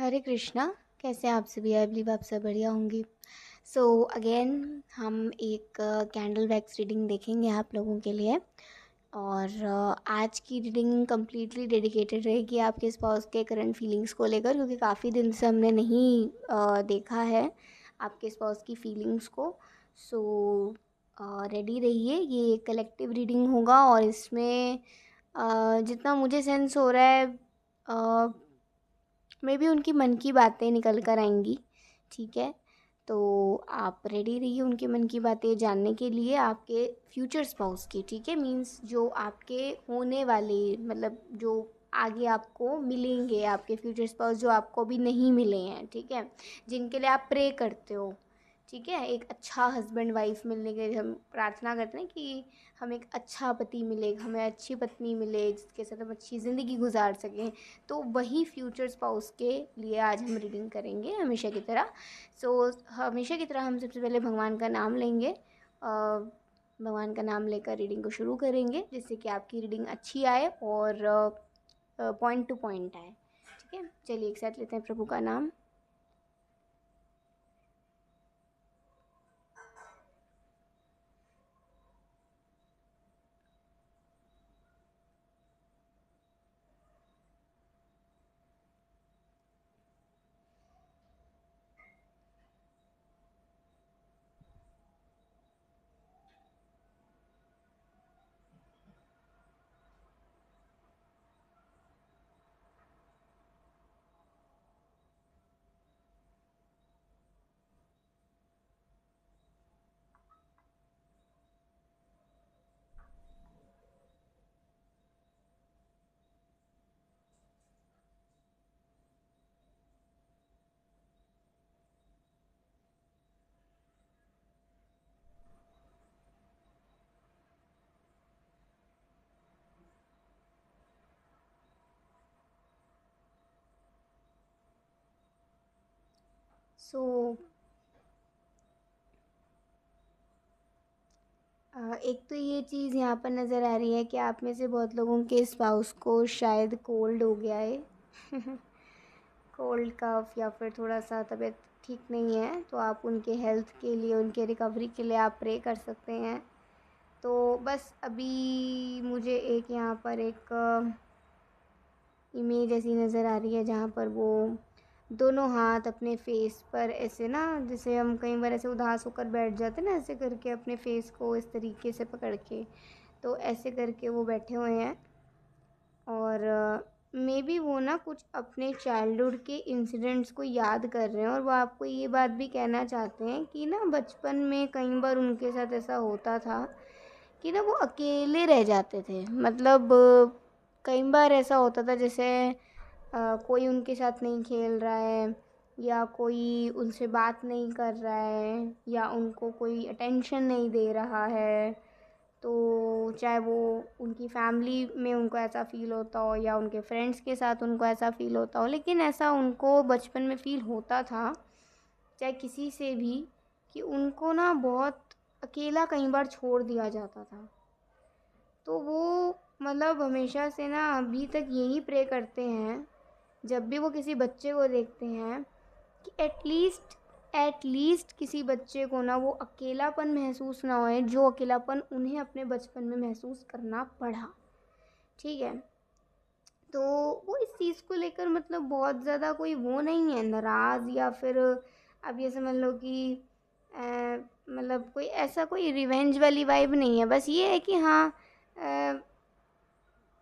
हरे कृष्णा। कैसे हैं आप सभी? आई बिलीव आप सब बढ़िया होंगे। सो अगेन हम एक कैंडल वैक्स रीडिंग देखेंगे आप लोगों के लिए। और आज की रीडिंग कम्प्लीटली डेडिकेटेड रहेगी आपके स्पाउस के करंट फीलिंग्स को लेकर, क्योंकि काफ़ी दिन से हमने नहीं देखा है आपके स्पाउस की फीलिंग्स को। सो रेडी रहिए, ये कलेक्टिव रीडिंग होगा और इसमें जितना मुझे सेंस हो रहा है मे बी उनकी मन की बातें निकल कर आएंगी। ठीक है, तो आप रेडी रहिए उनके मन की बातें जानने के लिए, आपके फ्यूचर स्पाउस की। ठीक है, मीन्स जो आपके होने वाले, मतलब जो आगे आपको मिलेंगे, आपके फ्यूचर स्पाउस जो आपको अभी नहीं मिले हैं। ठीक है, जिनके लिए आप प्रे करते हो। ठीक है, एक अच्छा हस्बैंड वाइफ मिलने के लिए हम प्रार्थना करते हैं कि हमें एक अच्छा पति मिले, हमें अच्छी पत्नी मिले जिसके साथ हम अच्छी ज़िंदगी गुजार सकें। तो वही फ्यूचर स्पाउस के लिए आज हम रीडिंग करेंगे हमेशा की तरह। सो हमेशा की तरह हम सबसे पहले भगवान का नाम लेंगे। भगवान का नाम लेकर रीडिंग को शुरू करेंगे, जिससे कि आपकी रीडिंग अच्छी आए और पॉइंट टू पॉइंट आए। ठीक है, चलिए एक साथ लेते हैं प्रभु का नाम। सो एक तो ये चीज़ यहाँ पर नज़र आ रही है कि आप में से बहुत लोगों के स्पाउस को शायद कोल्ड हो गया है। कोल्ड कफ या फिर थोड़ा सा तबीयत ठीक नहीं है, तो आप उनके हेल्थ के लिए, उनके रिकवरी के लिए आप प्रे कर सकते हैं। तो बस अभी मुझे एक यहाँ पर एक इमेज ऐसी नज़र आ रही है जहाँ पर वो दोनों हाथ अपने फेस पर ऐसे ना, जैसे हम कई बार ऐसे उदास होकर बैठ जाते हैं ना, ऐसे करके अपने फेस को इस तरीके से पकड़ के, तो ऐसे करके वो बैठे हुए हैं। और मे बी वो ना कुछ अपने चाइल्डहुड के इंसिडेंट्स को याद कर रहे हैं, और वो आपको ये बात भी कहना चाहते हैं कि ना बचपन में कई बार उनके साथ ऐसा होता था कि ना वो अकेले रह जाते थे। मतलब कई बार ऐसा होता था जैसे कोई उनके साथ नहीं खेल रहा है, या कोई उनसे बात नहीं कर रहा है, या उनको कोई अटेंशन नहीं दे रहा है। तो चाहे वो उनकी फैमिली में उनको ऐसा फ़ील होता हो या उनके फ्रेंड्स के साथ उनको ऐसा फ़ील होता हो, लेकिन ऐसा उनको बचपन में फ़ील होता था, चाहे किसी से भी, कि उनको ना बहुत अकेला कई बार छोड़ दिया जाता था। तो वो मतलब हमेशा से ना अभी तक यही प्रे करते हैं, जब भी वो किसी बच्चे को देखते हैं, कि एटलीस्ट किसी बच्चे को ना वो अकेलापन महसूस ना होए, जो अकेलापन उन्हें अपने बचपन में महसूस करना पड़ा। ठीक है, तो वो इस चीज़ को लेकर मतलब बहुत ज़्यादा कोई वो नहीं है नाराज़, या फिर अब ये समझ लो कि मतलब कोई ऐसा कोई रिवेंज वाली वाइब नहीं है। बस ये है कि हाँ,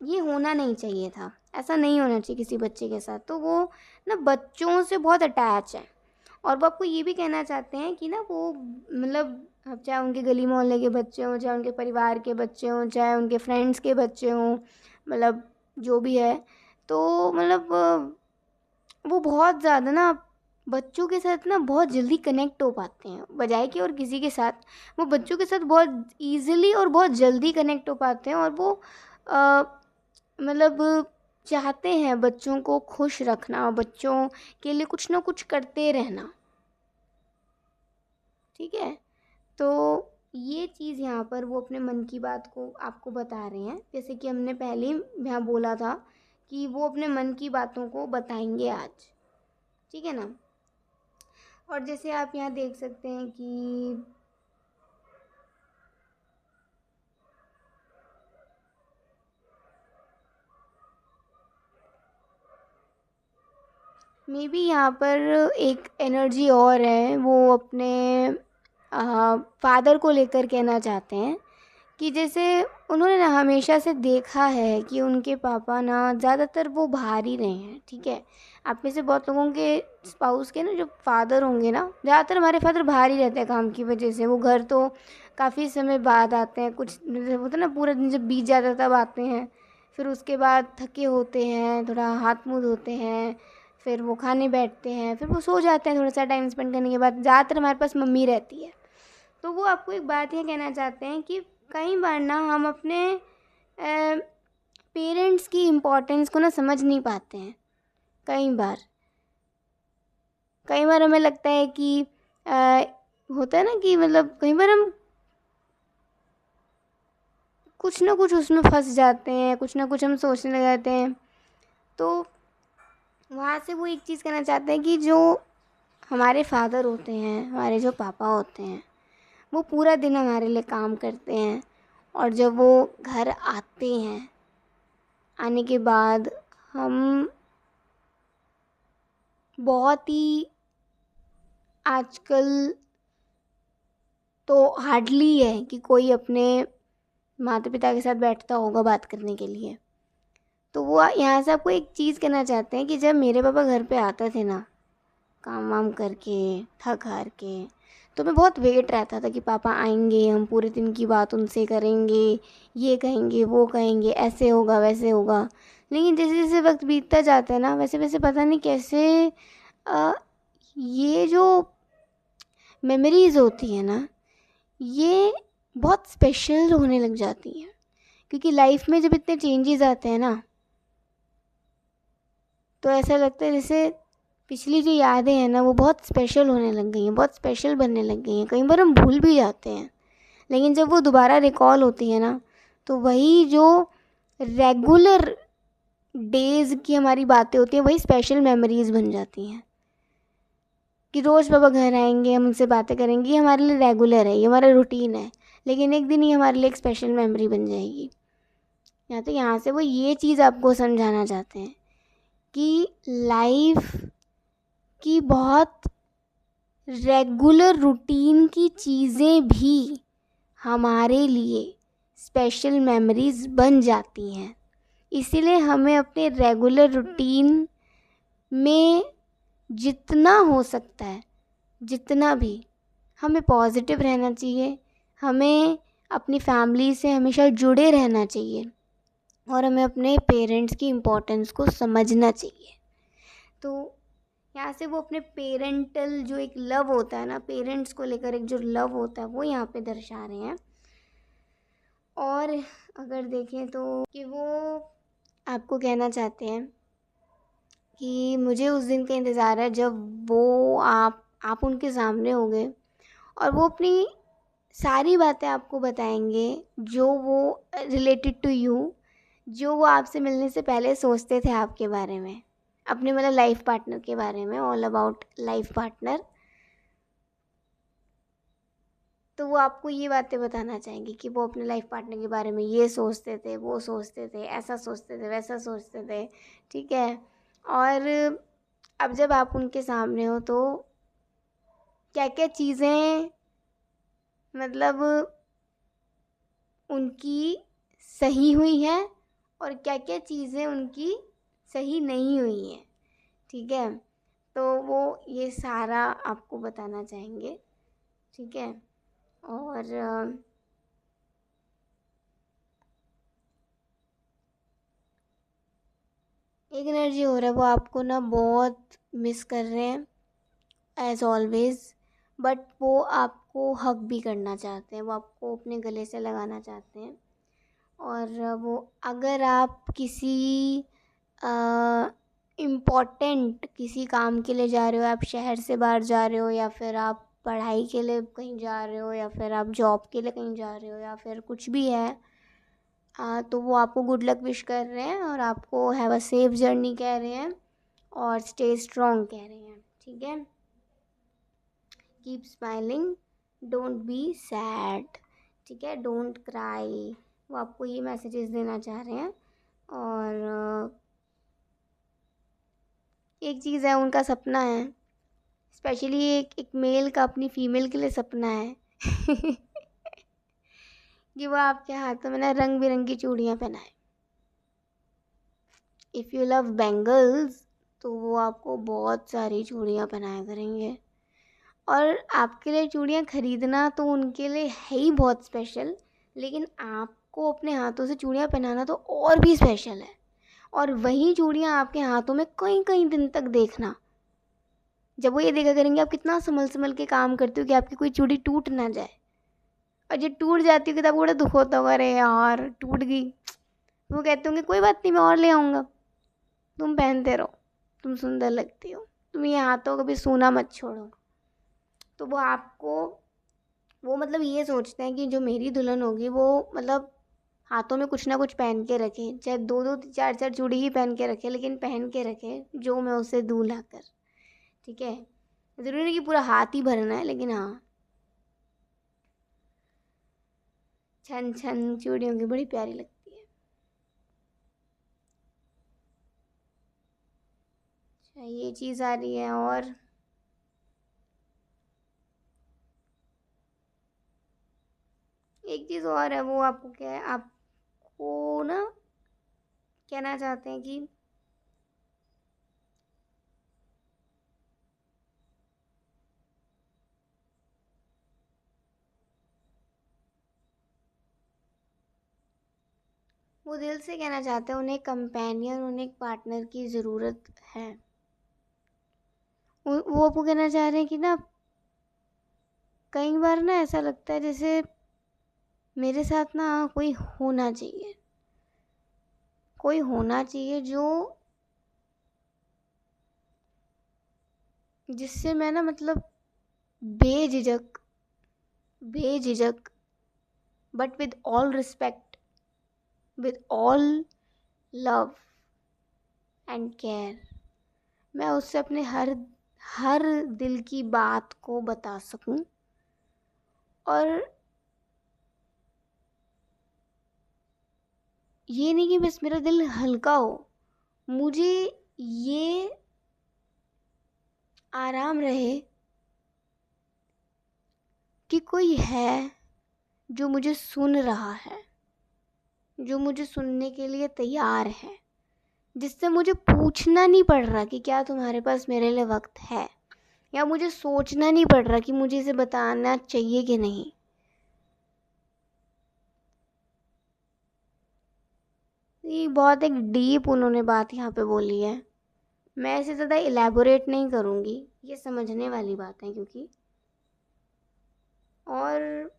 ये होना नहीं चाहिए था, ऐसा नहीं होना चाहिए किसी बच्चे के साथ। तो वो ना बच्चों से बहुत अटैच है, और वो आपको ये भी कहना चाहते हैं कि ना वो मतलब अब चाहे उनके गली मोहल्ले के बच्चे हों, चाहे उनके परिवार के बच्चे हों, चाहे उनके फ्रेंड्स के बच्चे हों, मतलब जो भी है, तो मतलब वो बहुत ज़्यादा ना बच्चों के साथ ना बहुत जल्दी कनेक्ट हो पाते हैं, बजाय कि और किसी के साथ। वो बच्चों के साथ बहुत ईज़िली और बहुत जल्दी कनेक्ट हो पाते हैं, और वो अ, मतलब चाहते हैं बच्चों को खुश रखना, बच्चों के लिए कुछ ना कुछ करते रहना। ठीक है, तो ये चीज़ यहाँ पर वो अपने मन की बात को आपको बता रहे हैं, जैसे कि हमने पहले ही यहाँ बोला था कि वो अपने मन की बातों को बताएंगे आज। ठीक है ना। और जैसे आप यहाँ देख सकते हैं कि मे बी यहाँ पर एक एनर्जी और है, वो अपने फादर को लेकर कहना चाहते हैं कि जैसे उन्होंने ना हमेशा से देखा है कि उनके पापा ना ज़्यादातर वो बाहर ही रहे हैं, ठीक है। आप में से बहुत लोगों के स्पाउस के ना जो फादर होंगे ना, ज़्यादातर हमारे फादर बाहर ही रहते हैं काम की वजह से। वो घर तो काफ़ी समय बाद आते हैं, कुछ जैसे होता है ना, पूरा दिन जब बीत जाता है तब आते हैं। फिर उसके बाद थके होते हैं, थोड़ा हाथ मुँह धोते हैं, फिर वो खाने बैठते हैं, फिर वो सो जाते हैं। थोड़ा सा टाइम स्पेंड करने के बाद ज़्यादातर हमारे पास मम्मी रहती है। तो वो आपको एक बात ये कहना चाहते हैं कि कई बार ना हम अपने पेरेंट्स की इम्पोर्टेंस को ना समझ नहीं पाते हैं। कई बार हमें लगता है कि होता है ना कि मतलब कई बार हम कुछ ना कुछ उसमें फंस जाते हैं, कुछ ना कुछ हम सोचने लग जाते हैं। तो वहाँ से वो एक चीज़ कहना चाहते हैं कि जो हमारे फादर होते हैं, हमारे जो पापा होते हैं, वो पूरा दिन हमारे लिए काम करते हैं। और जब वो घर आते हैं, आने के बाद हम बहुत ही आजकल तो हार्डली है कि कोई अपने माता पिता के साथ बैठता होगा बात करने के लिए। तो वो यहाँ से आपको एक चीज़ कहना चाहते हैं कि जब मेरे पापा घर पे आते थे ना, काम वाम करके थक हार के, तो मैं बहुत वेट रहता था कि पापा आएंगे, हम पूरे दिन की बात उनसे करेंगे, ये कहेंगे वो कहेंगे, ऐसे होगा वैसे होगा। लेकिन जैसे जैसे वक्त बीतता जाता है ना, वैसे वैसे पता नहीं कैसे ये जो मेमोरीज़ होती है ना, ये बहुत स्पेशल होने लग जाती हैं। क्योंकि लाइफ में जब इतने चेंजेस आते हैं ना, तो ऐसा लगता है जैसे पिछली जो यादें हैं ना, वो बहुत स्पेशल होने लग गई हैं, बहुत स्पेशल बनने लग गई हैं। कई बार हम भूल भी जाते हैं, लेकिन जब वो दोबारा रिकॉल होती है ना, तो वही जो रेगुलर डेज़ की हमारी बातें होती हैं, वही स्पेशल मेमोरीज़ बन जाती हैं। कि रोज़ पापा घर आएंगे, हम उनसे बातें करेंगे, ये हमारे लिए रेगुलर है, ये हमारा रूटीन है। लेकिन एक दिन ये हमारे लिए एक स्पेशल मेमोरी बन जाएगी। या तो यहाँ से वो ये चीज़ आपको समझाना चाहते हैं कि लाइफ की बहुत रेगुलर रूटीन की चीज़ें भी हमारे लिए स्पेशल मेमोरीज़ बन जाती हैं। इसीलिए हमें अपने रेगुलर रूटीन में जितना हो सकता है, जितना भी, हमें पॉजिटिव रहना चाहिए। हमें अपनी फैमिली से हमेशा जुड़े रहना चाहिए और हमें अपने पेरेंट्स की इम्पोर्टेंस को समझना चाहिए। तो यहाँ से वो अपने पेरेंटल जो एक लव होता है ना, पेरेंट्स को लेकर एक जो लव होता है, वो यहाँ पे दर्शा रहे हैं। और अगर देखें तो कि वो आपको कहना चाहते हैं कि मुझे उस दिन का इंतज़ार है जब वो आप उनके सामने होंगे और वो अपनी सारी बातें आपको बताएंगे, जो वो रिलेटेड टू यू, जो वो आपसे मिलने से पहले सोचते थे आपके बारे में, अपने मतलब लाइफ पार्टनर के बारे में, ऑल अबाउट लाइफ पार्टनर। तो वो आपको ये बातें बताना चाहेंगे कि वो अपने लाइफ पार्टनर के बारे में ये सोचते थे, वो सोचते थे, ऐसा सोचते थे, वैसा सोचते थे, ठीक है। और अब जब आप उनके सामने हो तो क्या क्या चीज़ें मतलब उनकी सही हुई हैं और क्या क्या चीज़ें उनकी सही नहीं हुई हैं, ठीक है। तो वो ये सारा आपको बताना चाहेंगे, ठीक है। और एक एनर्जी हो रहा है, वो आपको ना बहुत मिस कर रहे हैं एज ऑलवेज़, बट वो आपको हग भी करना चाहते हैं, वो आपको अपने गले से लगाना चाहते हैं। और वो अगर आप किसी इम्पोर्टेंट किसी काम के लिए जा रहे हो, आप शहर से बाहर जा रहे हो, या फिर आप पढ़ाई के लिए कहीं जा रहे हो, या फिर आप जॉब के लिए कहीं जा रहे हो, या फिर कुछ भी है, तो वो आपको गुड लक विश कर रहे हैं और आपको हैव अ सेफ जर्नी कह रहे हैं और स्टे स्ट्रॉन्ग कह रहे हैं। ठीक है, keep smiling, don't be sad, ठीक है, डोंट क्राई। वो आपको ये मैसेजेस देना चाह रहे हैं। और एक चीज़ है, उनका सपना है, स्पेशली एक मेल का अपनी फीमेल के लिए सपना है कि वो आपके हाथों में ना रंग बिरंगी चूड़ियाँ पहनाए। इफ़ यू लव बैंगल्स तो वो आपको बहुत सारी चूड़ियाँ पहनाया करेंगे। और आपके लिए चूड़ियाँ खरीदना तो उनके लिए है ही बहुत स्पेशल, लेकिन आपको अपने हाथों से चूड़ियाँ पहनाना तो और भी स्पेशल है। और वही चूड़ियाँ आपके हाथों में कई कई दिन तक देखना। जब वो ये देखा करेंगे आप कितना संभल संभल के काम करते हो कि आपकी कोई चूड़ी टूट ना जाए, और जब टूट जाती होगी तब बड़ा दुख होता होगा, अरे यार टूट गई। वो कहते होंगे कोई बात नहीं, मैं और ले आऊँगा, तुम पहनते रहो, तुम सुंदर लगती हो, तुम ये हाथों कभी सूना मत छोड़ो। तो वो आपको, वो मतलब ये सोचते हैं कि जो मेरी दुल्हन होगी वो मतलब हाथों में कुछ ना कुछ पहन के रखे, चाहे दो दो चार चार चूड़ी ही पहन के रखे, लेकिन पहन के रखे जो मैं उसे दूँ लाकर। ठीक है, ज़रूरी नहीं कि पूरा हाथ ही भरना है, लेकिन हाँ, छन छन चूड़ियों की बड़ी प्यारी लगती है। अच्छा, ये चीज़ आ रही है। और एक चीज़ और है, वो आपको क्या है, आपको ना कहना चाहते हैं कि वो दिल से कहना चाहते हैं, उन्हें कंपेनियन, उन्हें एक पार्टनर की ज़रूरत है। वो आपको कहना चाह रहे हैं कि ना कई बार ना ऐसा लगता है जैसे मेरे साथ ना कोई होना चाहिए, कोई होना चाहिए जो, जिससे मैं ना मतलब बेझिझक बेझिझक but with all respect, with all love and care, मैं उससे अपने हर हर दिल की बात को बता सकूं। और ये नहीं कि बस मेरा दिल हल्का हो, मुझे ये आराम रहे कि कोई है जो मुझे सुन रहा है, जो मुझे सुनने के लिए तैयार है, जिससे मुझे पूछना नहीं पड़ रहा कि क्या तुम्हारे पास मेरे लिए वक्त है, या मुझे सोचना नहीं पड़ रहा कि मुझे इसे बताना चाहिए कि नहीं। ये बहुत एक डीप उन्होंने बात यहाँ पे बोली है। मैं इसे ज़्यादा इलेबोरेट नहीं करूँगी, ये समझने वाली बात है क्योंकि, और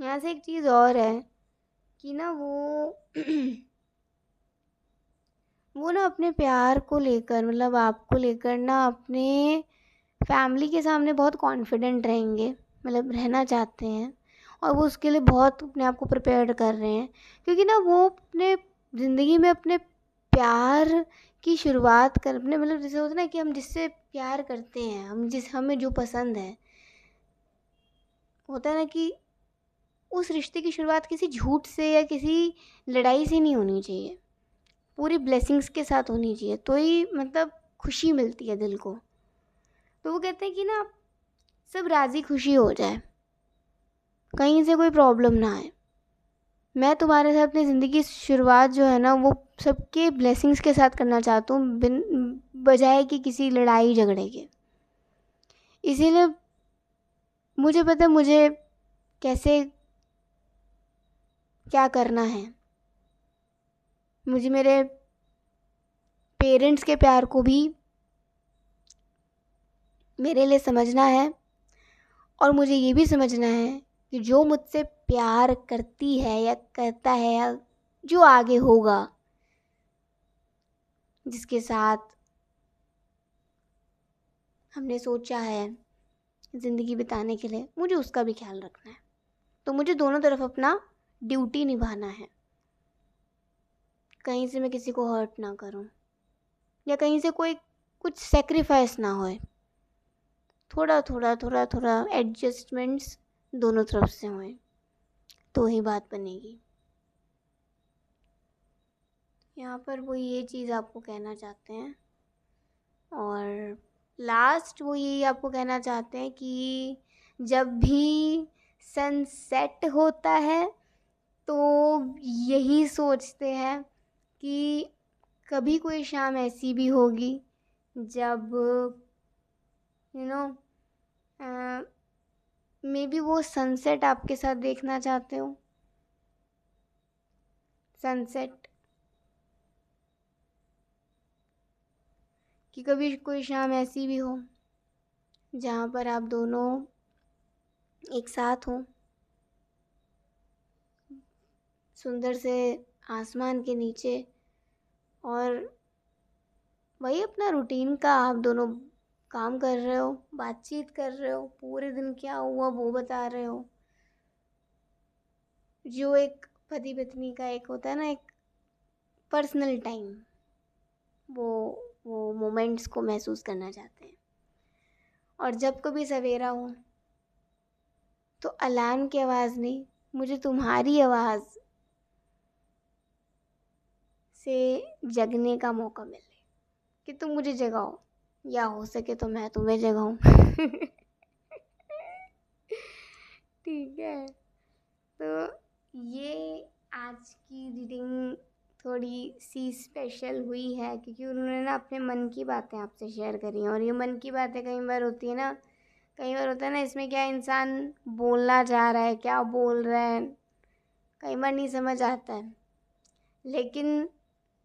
यहाँ से एक चीज़ और है कि ना वो ना अपने प्यार को लेकर, मतलब आपको लेकर ना अपने फैमिली के सामने बहुत कॉन्फिडेंट रहेंगे, मतलब रहना चाहते हैं, और वो उसके लिए बहुत अपने आप को प्रिपेयर कर रहे हैं। क्योंकि ना वो अपने ज़िंदगी में अपने प्यार की शुरुआत कर, अपने मतलब जैसे होता है ना कि हम जिससे प्यार करते हैं, हमें जो पसंद है, होता है ना कि उस रिश्ते की शुरुआत किसी झूठ से या किसी लड़ाई से नहीं होनी चाहिए, पूरी ब्लेसिंग्स के साथ होनी चाहिए, तो ही मतलब खुशी मिलती है दिल को। तो वो कहते हैं कि ना सब राज़ी खुशी हो जाए, कहीं से कोई प्रॉब्लम ना आए। मैं तुम्हारे साथ अपनी ज़िंदगी की शुरुआत जो है ना वो सबके ब्लेसिंग्स के साथ करना चाहता हूँ, बिन बजाय कि किसी लड़ाई झगड़े के। इसीलिए मुझे पता है मुझे कैसे क्या करना है, मुझे मेरे पेरेंट्स के प्यार को भी मेरे लिए समझना है, और मुझे ये भी समझना है कि जो मुझसे प्यार करती है या करता है, या जो आगे होगा, जिसके साथ हमने सोचा है ज़िंदगी बिताने के लिए, मुझे उसका भी ख्याल रखना है। तो मुझे दोनों तरफ अपना ड्यूटी निभाना है। कहीं से मैं किसी को हर्ट ना करूं, या कहीं से कोई कुछ सेक्रीफाइस ना होए। थोड़ा थोड़ा थोड़ा थोड़ा एडजस्टमेंट्स दोनों तरफ से होए, तो ही बात बनेगी। यहाँ पर वो ये चीज़ आपको कहना चाहते हैं। और लास्ट वो यही आपको कहना चाहते हैं कि जब भी सनसेट होता है तो यही सोचते हैं कि कभी कोई शाम ऐसी भी होगी जब मे बी वो सनसेट आपके साथ देखना चाहते हो। सनसेट कि कभी कोई शाम ऐसी भी हो जहाँ पर आप दोनों एक साथ हों, सुंदर से आसमान के नीचे, और वही अपना रूटीन का आप दोनों काम कर रहे हो, बातचीत कर रहे हो, पूरे दिन क्या हुआ वो बता रहे हो। जो एक पति पत्नी का एक होता है ना, एक पर्सनल टाइम, वो मोमेंट्स को महसूस करना चाहते हैं। और जब कभी सवेरा हो तो अलार्म की आवाज़ नहीं, मुझे तुम्हारी आवाज़ से जगने का मौका मिले कि तुम मुझे जगाओ, या हो सके तो मैं तुम्हें जगाऊं। ठीक है, तो ये आज की रीडिंग थोड़ी सी स्पेशल हुई है क्योंकि उन्होंने ना अपने मन की बातें आपसे शेयर करी हैं। और ये मन की बातें कई बार होती है ना, कई बार होता है ना, इसमें क्या इंसान बोलना चाह रहा है, क्या बोल रहा है, कई बार नहीं समझ आता है, लेकिन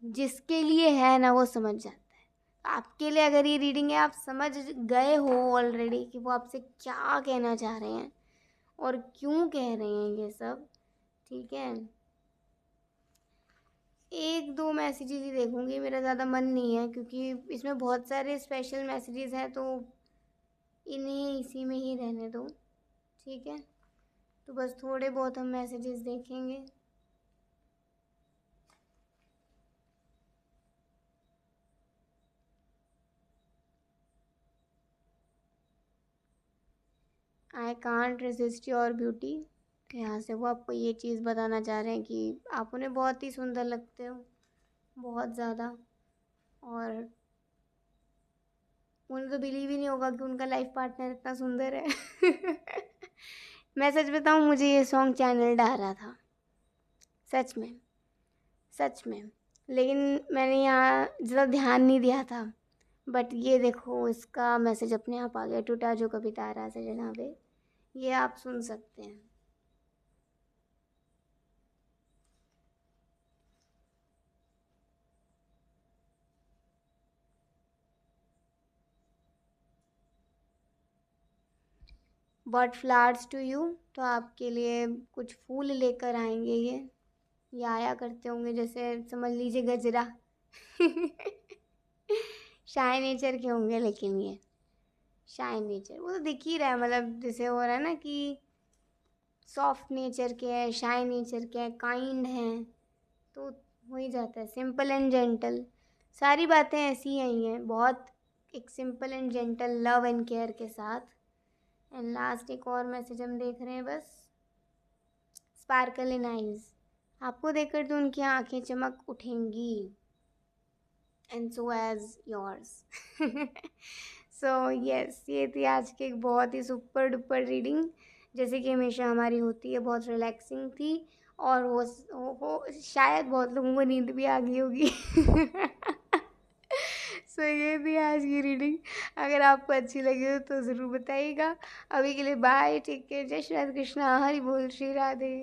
जिसके लिए है ना वो समझ जाता है। आपके लिए अगर ये रीडिंग है, आप समझ गए हो ऑलरेडी कि वो आपसे क्या कहना चाह रहे हैं और क्यों कह रहे हैं ये सब। ठीक है, एक दो मैसेजेस ही देखूंगी, मेरा ज़्यादा मन नहीं है क्योंकि इसमें बहुत सारे स्पेशल मैसेजेस हैं, तो इन्हें इसी में ही रहने दो। ठीक है, तो बस थोड़े बहुत हम मैसेजेस देखेंगे। I can't resist your beauty, यहाँ से वो आपको ये चीज़ बताना चाह रहे हैं कि आप उन्हें बहुत ही सुंदर लगते हो, बहुत ज़्यादा। और उन्हें तो बिलीव ही नहीं होगा कि उनका लाइफ पार्टनर इतना सुंदर है। मैं सच बताऊँ, मुझे ये सॉन्ग चैनल डाल रहा था, सच में सच में, लेकिन मैंने यहाँ ज़्यादा ध्यान नहीं दिया था। बट ये देखो, इसका मैसेज अपने आप आ गया, टूटा जो कभी तारा से जनाबे, ये आप सुन सकते हैं। बट फ्लावर्स टू यू, तो आपके लिए कुछ फूल लेकर आएंगे ये आया करते होंगे, जैसे समझ लीजिए गजरा। शाय नेचर के होंगे, लेकिन ये शाय नेचर वो तो दिख ही रहा है, मतलब जैसे हो रहा है ना कि सॉफ्ट नेचर के हैं, शाय नेचर के हैं, काइंड हैं, तो हो ही जाता है सिंपल एंड जेंटल। सारी बातें ऐसी ही हैं, बहुत एक simple and gentle love and care के साथ। एंड लास्ट एक और मैसेज हम देख रहे हैं, बस स्पार्कल इन आइज, आपको देखकर तो उनकी आंखें चमक उठेंगी, and so as yours. So yes, ये थी आज की एक बहुत ही सुपर डुपर रीडिंग, जैसे कि हमेशा हमारी होती है, बहुत रिलैक्सिंग थी। और वो शायद बहुत लोगों को नींद भी आ गई होगी। सो ये थी आज की रीडिंग, अगर आपको अच्छी लगी हो तो ज़रूर बताइएगा। अभी के लिए बाय, टेक केयर, जय श्री राधे कृष्णा, हरि बोल, श्री राधे।